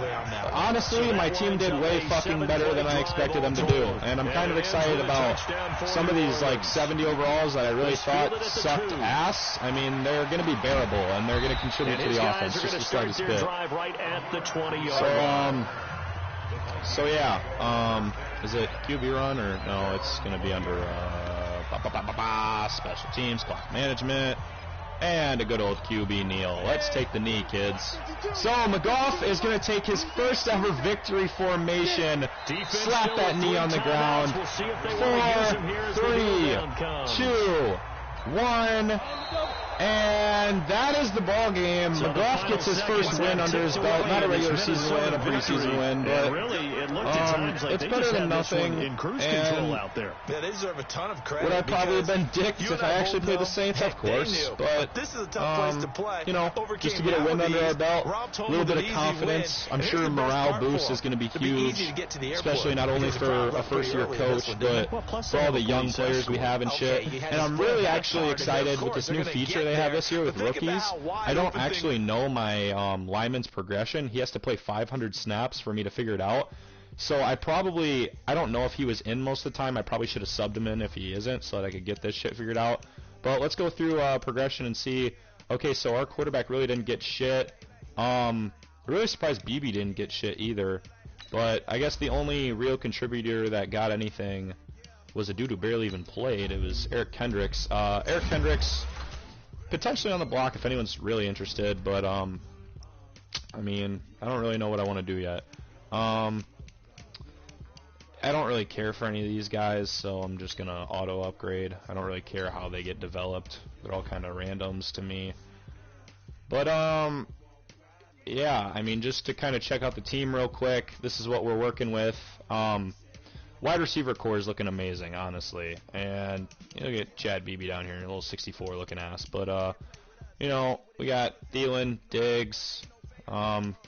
honestly, my team did way fucking better than I expected them to do. And I'm kind of excited about some of these, like, 70 overalls that I really thought sucked ass. I mean, they're going to be bearable, and they're going to contribute to the offense just the slightest bit. So yeah, is it QB run or no? It's going to be under special teams, clock management, and a good old QB kneel. Let's take the knee, kids. So McGough is going to take his first ever victory formation. Slap that knee on the ground. 4, 3, 2, 1. And that is the ball game. McGough gets his first win under his belt. Not a regular season win, a preseason win, but it's better than nothing. And they deserve a ton of credit. would I probably have been dicked if I actually played the Saints? Of course. But this is a tough place to play. You know, just to get a win under our belt, a little bit of confidence. I'm sure morale boost is going to be huge, especially not only for a first-year coach, but for all the young players we have and shit. And I'm really actually excited with this new feature they have this year with rookies. I don't actually know my lineman's progression. He has to play 500 snaps for me to figure it out. So I don't know if he was in most of the time. I probably should have subbed him in if he isn't so that I could get this shit figured out. But let's go through progression and see. Okay, so our quarterback really didn't get shit. Really surprised BB didn't get shit either. But I guess the only real contributor that got anything was a dude who barely even played. It was Eric Kendricks. Eric Kendricks potentially on the block if anyone's really interested, but I mean, I don't really know what I want to do yet. I don't really care for any of these guys, so I'm just gonna auto upgrade. I don't really care how they get developed. They're all kind of randoms to me. But yeah, I mean, just to kind of check out the team real quick, this is what we're working with. Wide receiver core is looking amazing, honestly. And you get Chad Beebe down here, a little 64 looking ass. But you know, we got Thielen, Diggs.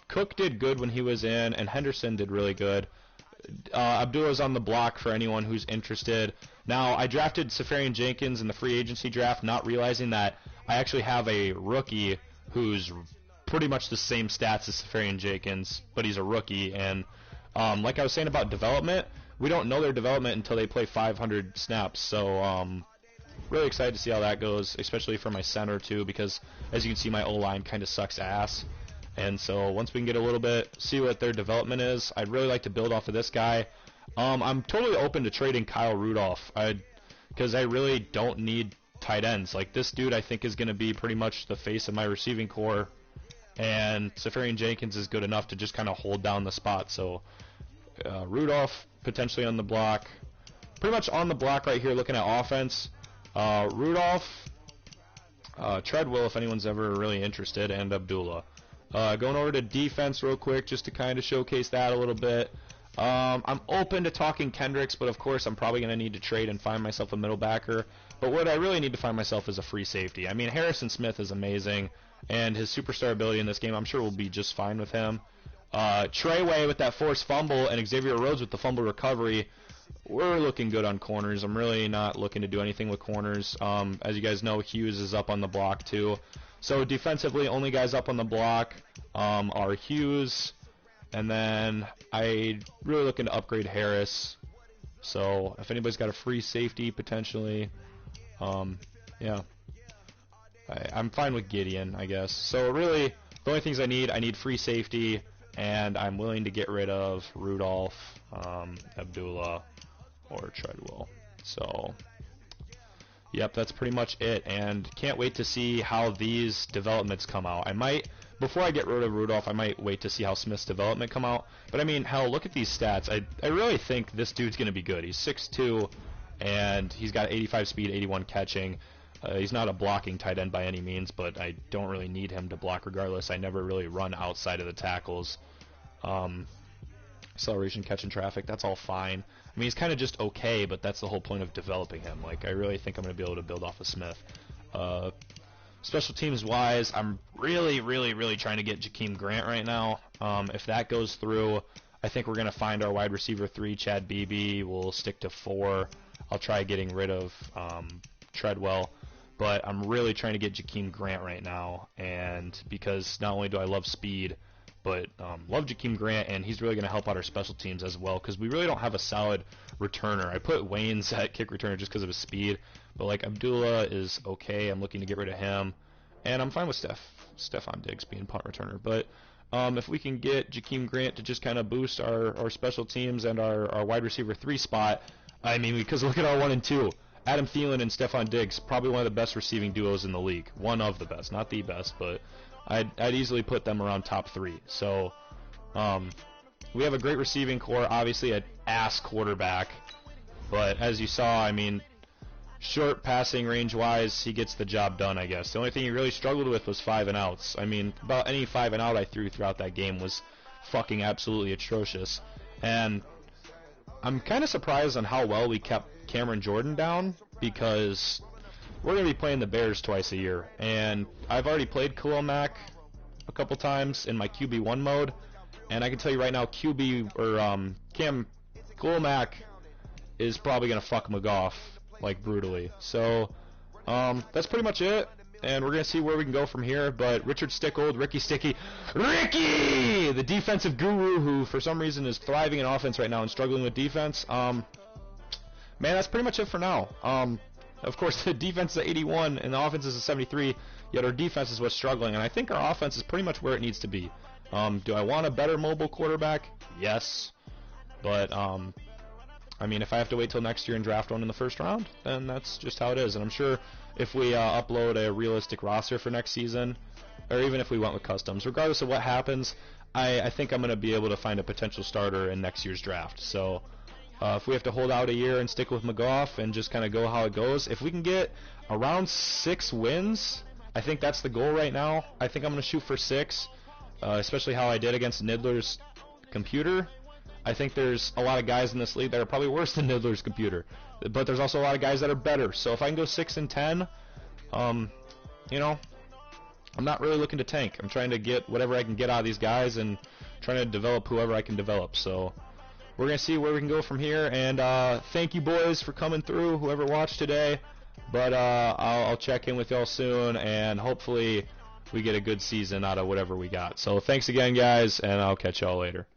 Cook did good when he was in, and Henderson did really good. Abdullah's on the block for anyone who's interested. Now, I drafted Safarian Jenkins in the free agency draft, not realizing that I actually have a rookie who's pretty much the same stats as Safarian Jenkins, but he's a rookie. And like I was saying about development, we don't know their development until they play 500 snaps. So really excited to see how that goes, especially for my center too, because as you can see, my O-line kind of sucks ass. And so once we can get a little bit, see what their development is, I'd really like to build off of this guy. I'm totally open to trading Kyle Rudolph, because I really don't need tight ends. Like, this dude I think is going to be pretty much the face of my receiving core, and Safarian Jenkins is good enough to just kind of hold down the spot. So Rudolph potentially on the block. Pretty much on the block right here looking at offense. Rudolph, Treadwell if anyone's ever really interested, and Abdullah. Going over to defense real quick just to kind of showcase that a little bit. I'm open to talking Kendricks, but of course I'm probably going to need to trade and find myself a middle backer. But what I really need to find myself is a free safety. I mean, Harrison Smith is amazing, and his superstar ability in this game I'm sure will be just fine with him. Treyway with that forced fumble and Xavier Rhodes with the fumble recovery. We're looking good on corners. I'm really not looking to do anything with corners. As you guys know, Hughes is up on the block too. So defensively, only guys up on the block are Hughes, and then I'm really looking to upgrade Harris. So if anybody's got a free safety potentially, yeah, I'm fine with Gideon, I guess. So really, the only things I need free safety, and I'm willing to get rid of Rudolph, Abdullah, or Treadwell. So, yep, that's pretty much it. And can't wait to see how these developments come out. I might, before I get rid of Rudolph, I might wait to see how Smith's development come out. But I mean, hell, look at these stats. I really think this dude's going to be good. He's 6'2", and he's got 85 speed, 81 catching. He's not a blocking tight end by any means, but I don't really need him to block regardless. I never really run outside of the tackles. Acceleration, catching traffic, that's all fine. I mean, he's kind of just okay, but that's the whole point of developing him. Like, I really think I'm going to be able to build off of Smith. Special teams wise, I'm really trying to get Jakeem Grant right now. If that goes through, I think we're going to find our wide receiver 3, Chad Beebe. We'll stick to 4. I'll try getting rid of Treadwell. But I'm really trying to get Jakeem Grant right now, and because not only do I love speed, but love Jakeem Grant, and he's really going to help out our special teams as well, because we really don't have a solid returner. I put Wayne's at kick returner just because of his speed, but like Abdullah is okay. I'm looking to get rid of him, and I'm fine with Stephon Diggs being punt returner. But if we can get Jakeem Grant to just kind of boost our special teams and our wide receiver 3 spot, I mean, because look at our 1 and 2. Adam Thielen and Stephon Diggs, probably one of the best receiving duos in the league. One of the best, not the best, but I'd easily put them around top 3. So we have a great receiving core, obviously an ass quarterback, but as you saw, I mean, short passing range wise, he gets the job done, I guess. The only thing he really struggled with was 5 and outs. I mean, about any 5 and out I threw throughout that game was fucking absolutely atrocious. And I'm kind of surprised on how well we kept Cameron Jordan down, because we're going to be playing the Bears twice a year, and I've already played Khalil Mack a couple times in my QB1 mode, and I can tell you right now, Khalil Mack is probably going to fuck McGough, like, brutally. So that's pretty much it, and we're going to see where we can go from here. But Richard Stickold, Ricky Sticky, Ricky, the defensive guru who for some reason is thriving in offense right now and struggling with defense, man, that's pretty much it for now. Of course, the defense is 81 and the offense is a 73, yet our defense is what's struggling, and I think our offense is pretty much where it needs to be. Do I want a better mobile quarterback? Yes. But, I mean, if I have to wait till next year and draft one in the first round, then that's just how it is. And I'm sure if we upload a realistic roster for next season, or even if we went with customs, regardless of what happens, I think I'm going to be able to find a potential starter in next year's draft. So if we have to hold out a year and stick with McGough and just kind of go how it goes, if we can get around 6 wins, I think that's the goal right now. I think I'm going to shoot for 6, especially how I did against Nidler's computer. I think there's a lot of guys in this league that are probably worse than Nidler's computer, but there's also a lot of guys that are better. So if I can go 6 and 10, you know, I'm not really looking to tank. I'm trying to get whatever I can get out of these guys and trying to develop whoever I can develop. So we're going to see where we can go from here, and thank you boys for coming through, whoever watched today, but I'll check in with y'all soon, and hopefully we get a good season out of whatever we got. So thanks again, guys, and I'll catch y'all later.